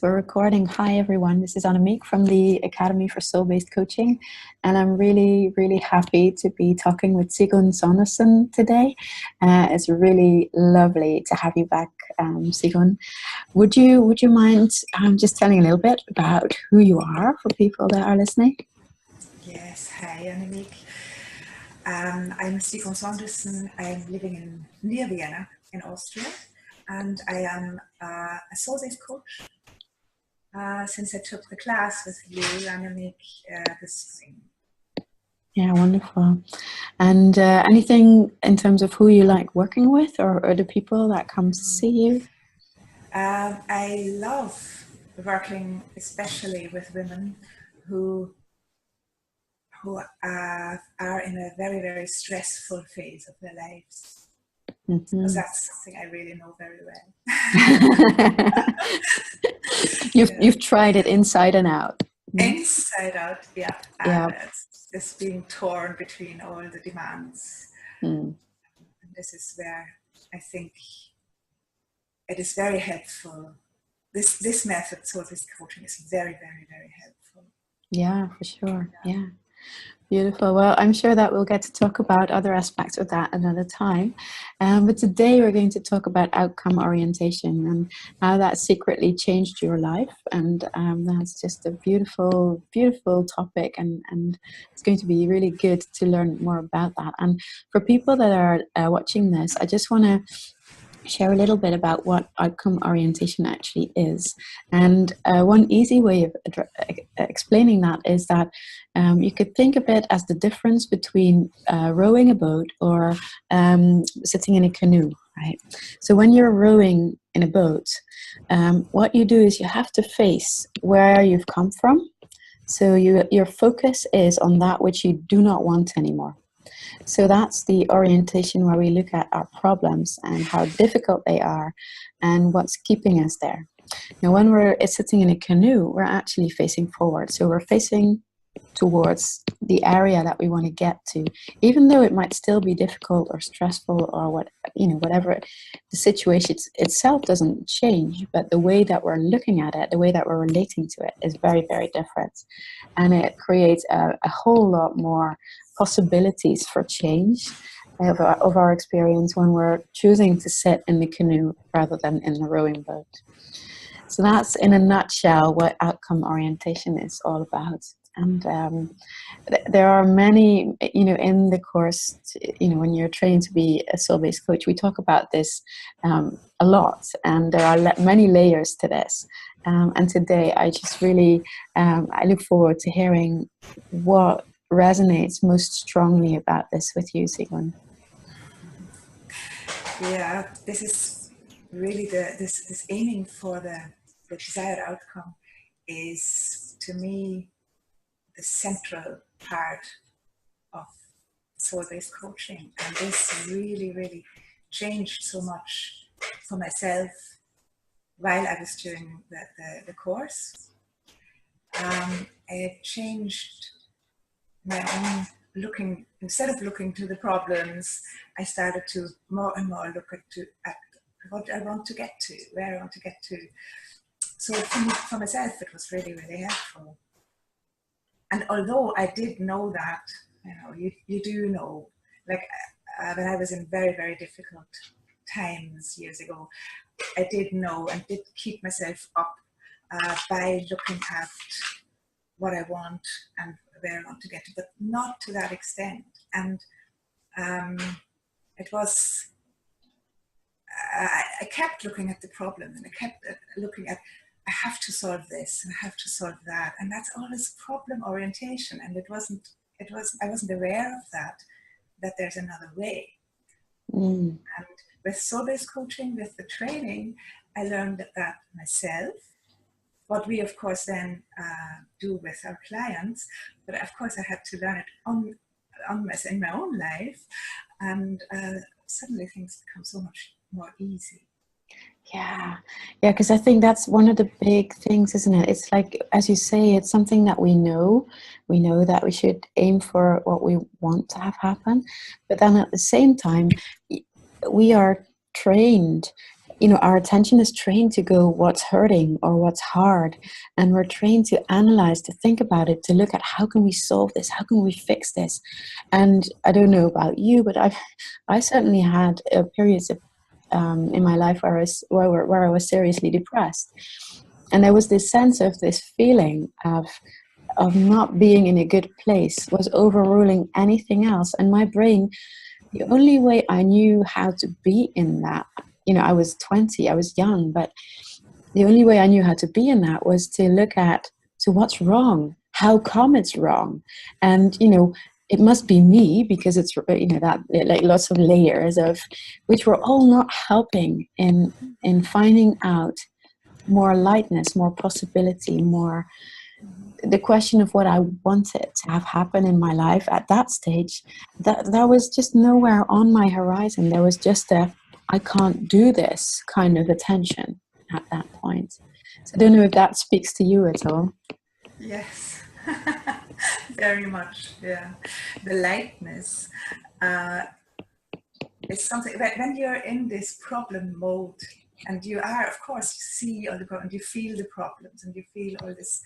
we're recording. Hi everyone, this is Annemiek from the Academy for Soul-Based Coaching, and I'm really, really happy to be talking with Sigrun Saunderson today. It's really lovely to have you back, Sigrun. Would you mind just telling a little bit about who you are for people that are listening? Yes, hi Annemiek. I'm Sigrun Saunderson. I'm living near Vienna in Austria, and I am a soul-based coach since I took the class with you, Annemiek, this spring. Yeah, wonderful. And anything in terms of who you like working with, or the people that come to see you? I love working especially with women who are in a very, very stressful phase of their lives. Because that's something I really know very well. You've tried it inside and out. Inside out, yeah. Yeah. It's being torn between all the demands. And this is where I think it is very helpful. This method, soul-based coaching, is very, very, very helpful. Yeah, for sure. Yeah. Beautiful. Well, I'm sure that we'll get to talk about other aspects of that another time. But today we're going to talk about outcome orientation and how that secretly changed your life. And that's just a beautiful, beautiful topic. And it's going to be really good to learn more about that. And for people that are watching this, I just want to share a little bit about what outcome orientation actually is. And one easy way of explaining that is that you could think of it as the difference between rowing a boat or sitting in a canoe, right? So when you're rowing in a boat, what you do is you have to face where you've come from. So your focus is on that which you do not want anymore. So that's the orientation where we look at our problems and how difficult they are and what's keeping us there. Now, when we're sitting in a canoe, we're actually facing forward. So we're facing towards the area that we want to get to, even though it might still be difficult or stressful or whatever. The situation itself doesn't change, but the way that we're looking at it, the way that we're relating to it is very, very different. And it creates a whole lot more possibilities for change of our experience when we're choosing to sit in the canoe rather than in the rowing boat. So that's in a nutshell what outcome orientation is all about. And there are many, in the course, when you're trained to be a soul-based coach, we talk about this a lot, and there are many layers to this. And today I just really, I look forward to hearing what resonates most strongly about this with you, Sigrun. Yeah, this is really this aiming for the desired outcome is, to me, the central part of soul-based coaching. And this really, really changed so much for myself while I was doing the course. It changed my own looking. Instead of looking to the problems, I started to more and more look at what I want to get to, where I want to get to. So for myself, it was really, really helpful. And although I did know that, you do know, like when I was in very, very difficult times years ago, I did know and did keep myself up by looking at what I want and where I want to get to, but not to that extent. And it was, I kept looking at the problem, and I kept looking at, I have to solve this and I have to solve that. And that's always problem orientation. And I wasn't aware of that there's another way. And with soul-based coaching, with the training, I learned that myself. What we, of course, then do with our clients, but of course I had to learn it in my own life, and suddenly things become so much more easy. Yeah, because I think that's one of the big things, isn't it? It's like, as you say, it's something that we know. We know that we should aim for what we want to have happen, but then at the same time, we are trained our attention is trained to go what's hurting or what's hard, and we're trained to analyze, to think about it, to look at how can we solve this, how can we fix this. And I don't know about you, but I certainly had periods of in my life where I was seriously depressed, and there was this sense of this feeling of not being in a good place was overruling anything else. And my brain, the only way I knew how to be in that, I was 20, I was young, but the only way I knew how to be in that was to look at, so what's wrong? How come it's wrong? And, it must be me, because it's, that like lots of layers of, which were all not helping in finding out more lightness, more possibility, more the question of what I wanted to have happen in my life at that stage, that was just nowhere on my horizon. There was just I can't do this kind of attention at that point. So I don't know if that speaks to you at all. Yes, very much. Yeah, the lightness is something when you're in this problem mode, and you are, of course, you see all the problems, you feel the problems, and you feel all this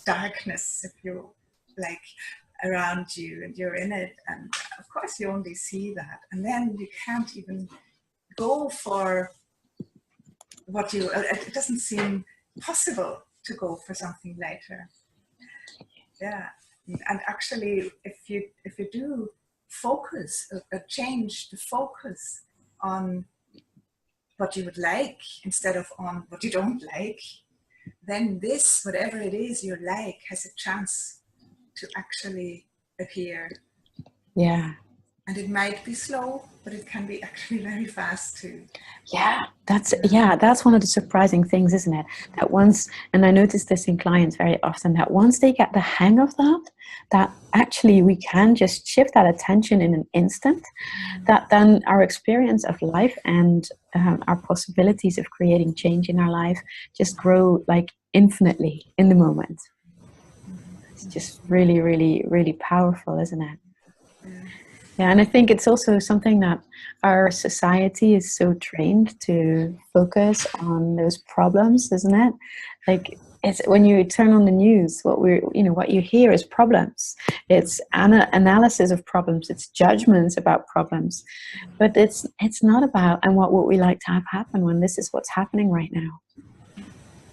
darkness, if you like, around you, and you're in it, and of course you only see that, and then you can't even go for what you, it doesn't seem possible to go for something lighter. Yeah, and actually if you do focus, change the focus on what you would like instead of on what you don't like, then this, whatever it is you like, has a chance to actually appear. Yeah. And it might be slow, but it can be actually very fast too. Yeah, that's one of the surprising things, isn't it? That once, and I notice this in clients very often, that once they get the hang of that actually we can just shift that attention in an instant, that then our experience of life and our possibilities of creating change in our life just grow like infinitely in the moment. It's just really, really, really powerful, isn't it? Yeah, and I think it's also something that our society is so trained to focus on those problems, isn't it? Like, it's when you turn on the news, what you hear is problems. It's analysis of problems. It's judgments about problems, but it's not about and what would we like to have happen when this is what's happening right now.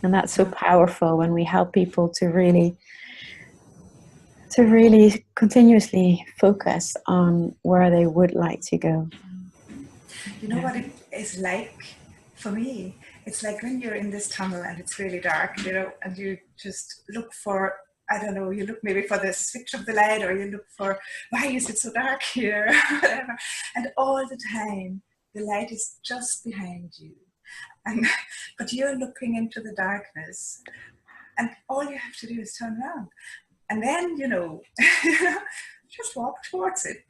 And that's so powerful when we help people to really continuously focus on where they would like to go. You know what it is like for me? It's like when you're in this tunnel and it's really dark, and you just look for, I don't know, you look maybe for the switch of the light, or you look for, why is it so dark here? Whatever. And all the time, the light is just behind you. But you're looking into the darkness, and all you have to do is turn around. And then, just walk towards it.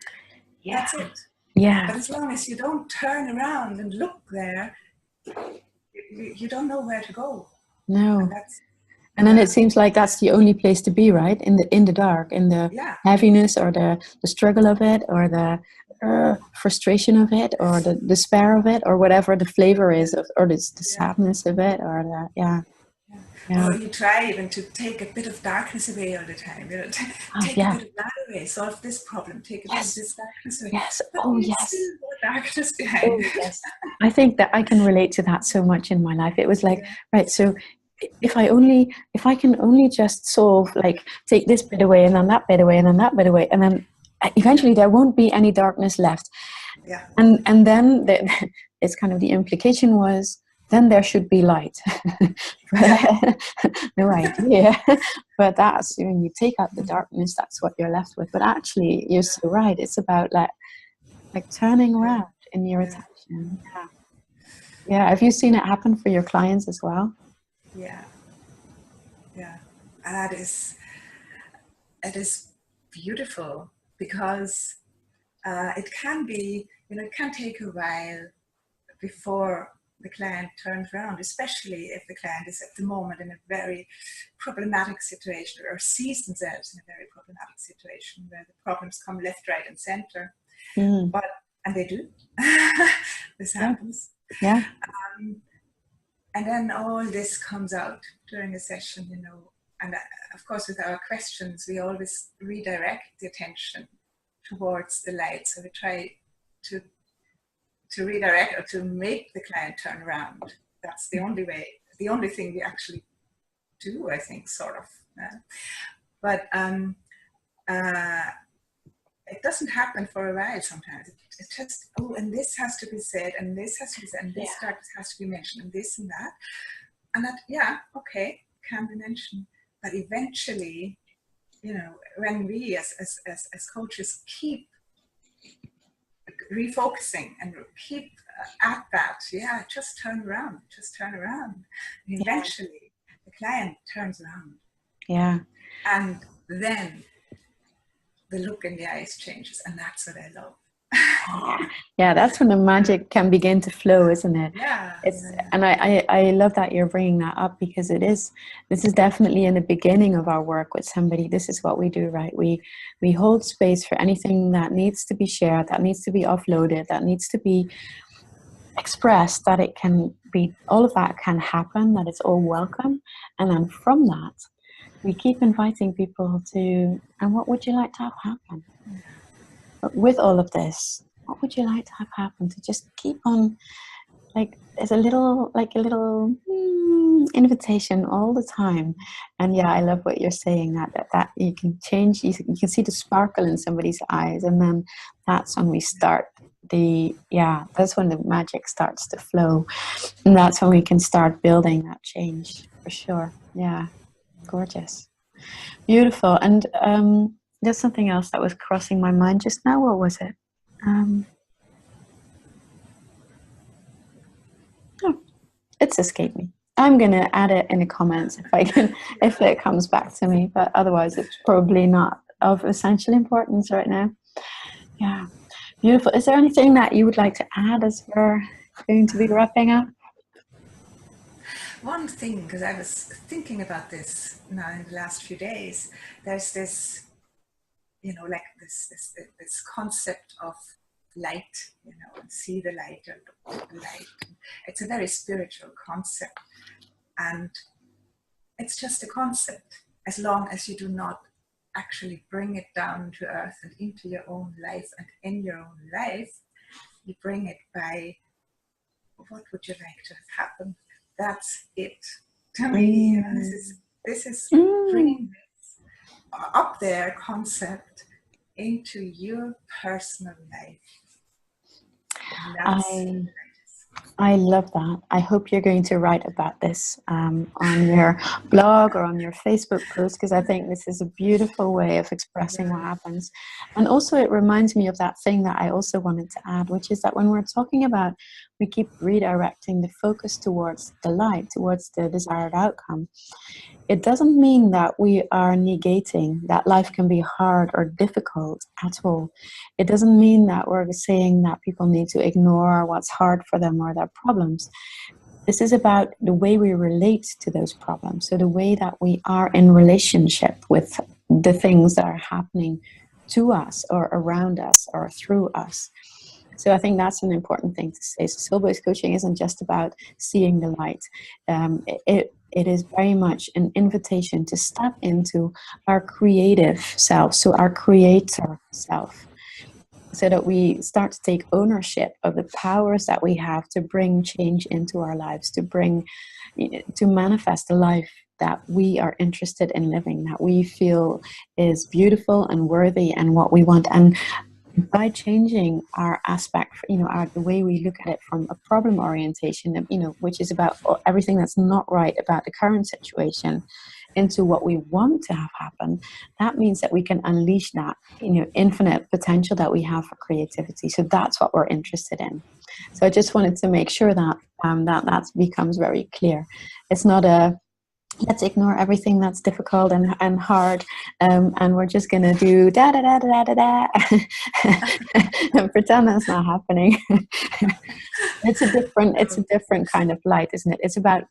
Yeah. That's it. Yeah. But as long as you don't turn around and look there, you don't know where to go. No. And then it seems like that's the only place to be, right? In the dark, in the heaviness, or the struggle of it, or the frustration of it, or the despair of it, or whatever the flavor is, or the sadness of it, or the Yeah. Or you try even to take a bit of darkness away all the time. Take a bit of that away. Solve this problem. Take a bit of this darkness away. Yes. But there's still more darkness behind it. Yes. I think that I can relate to that so much in my life. It was like, right, so if I can only just solve, like, take this bit away and then that bit away and then that bit away, and then eventually there won't be any darkness left. Yeah. And then it's kind of the implication was, then there should be light. No idea. But that's when you take out the darkness, that's what you're left with. But actually, you're so right. It's about like turning around in your attention. Yeah. Have you seen it happen for your clients as well? Yeah. And it is beautiful, because it can be, it can take a while before the client turns around, especially if the client is at the moment in a very problematic situation, or sees themselves in a very problematic situation where the problems come left, right, and center. And they do. This happens. Yeah. And then all this comes out during a session, and of course with our questions, we always redirect the attention towards the light. So we try to redirect or to make the client turn around. That's the only way, the only thing we actually do, I think, sort of. But it doesn't happen for a while sometimes. It's just, oh, and this has to be said, and this has to be said, and this has to be mentioned, and this and that. And that, yeah, okay, can be mentioned. But eventually, when we as coaches keep refocusing and keep at that, just turn around. And eventually, the client turns around. Yeah. And then the look in the eyes changes, and that's what I love. Yeah, that's when the magic can begin to flow, isn't it? And I love that you're bringing that up, because this is definitely in the beginning of our work with somebody. This is what we do, right? We hold space for anything that needs to be shared, that needs to be offloaded, that needs to be expressed, that it can be, all of that can happen, that it's all welcome. And then from that, we keep inviting people to, and what would you like to have happen? With all of this, what would you like to have happen? To just keep on, there's a little invitation all the time. And yeah, I love what you're saying, that you can change, you can see the sparkle in somebody's eyes, and then that's when we start that's when the magic starts to flow, and that's when we can start building that change, for sure. Yeah, gorgeous, beautiful. And there's something else that was crossing my mind just now. What was it? It's escaped me. I'm going to add it in the comments if it comes back to me, but otherwise it's probably not of essential importance right now. Yeah, beautiful. Is there anything that you would like to add as we're going to be wrapping up? One thing, because I was thinking about this now in the last few days, there's this, this concept of light, and see the light or look at the light. It's a very spiritual concept, and it's just a concept as long as you do not actually bring it down to earth and into your own life. And in your own life, you bring it by, what would you like to have happen? That's it. To me, this is bringing this up there concept into your personal life. I love that. I hope you're going to write about this on your blog or on your Facebook post, because I think this is a beautiful way of expressing what happens. And also it reminds me of that thing that I also wanted to add, which is that when we're talking about, we keep redirecting the focus towards the light, towards the desired outcome. It doesn't mean that we are negating that life can be hard or difficult at all. It doesn't mean that we're saying that people need to ignore what's hard for them or their problems. This is about the way we relate to those problems. So the way that we are in relationship with the things that are happening to us or around us or through us. So I think that's an important thing to say. So soul-based coaching isn't just about seeing the light. It is very much an invitation to step into our creative self, so our creator self, so that we start to take ownership of the powers that we have to bring change into our lives, to manifest a life that we are interested in living, that we feel is beautiful and worthy and what we want. And by changing our aspect, the way we look at it from a problem orientation, which is about everything that's not right about the current situation, into what we want to have happen, that means that we can unleash that, infinite potential that we have for creativity. So that's what we're interested in. So I just wanted to make sure that that becomes very clear. It's not let's ignore everything that's difficult and hard, and we're just going to do da da da da da da and pretend that's not happening. It's a different kind of light, isn't it? It's about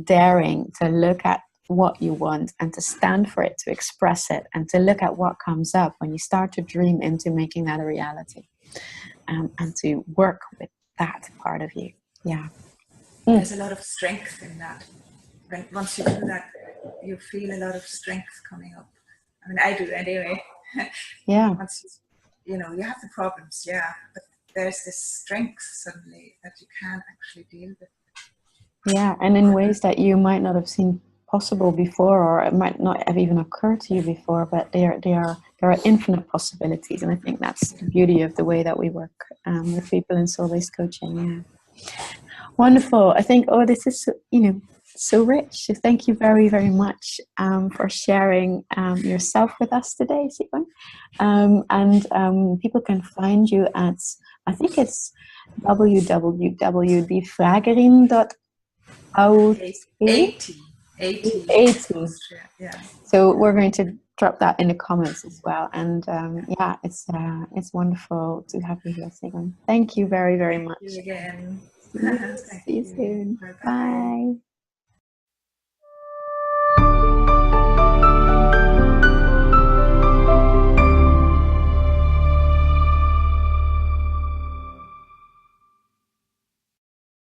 daring to look at what you want and to stand for it, to express it, and to look at what comes up when you start to dream into making that a reality, and to work with that part of you. Yeah. There's a lot of strength in that. Once you do that, you feel a lot of strength coming up. I mean, I do anyway. Yeah. Once you know, you have the problems, yeah, but there's this strength suddenly that you can actually deal with. Yeah, and in ways that you might not have seen possible before, or it might not have even occurred to you before, but there are infinite possibilities, and I think that's the beauty of the way that we work with people in soul-based coaching. Yeah, wonderful. I think, oh, this is so rich. So thank you very, very much for sharing yourself with us today, Sigrun. And people can find you at, I think it's www.diefragerin.org. 80 Austria, yeah. So we're going to drop that in the comments as well. And yeah, it's wonderful to have you here, Sigrun. Thank you very, very much. Thank you again. See you soon. Bye-bye. Bye.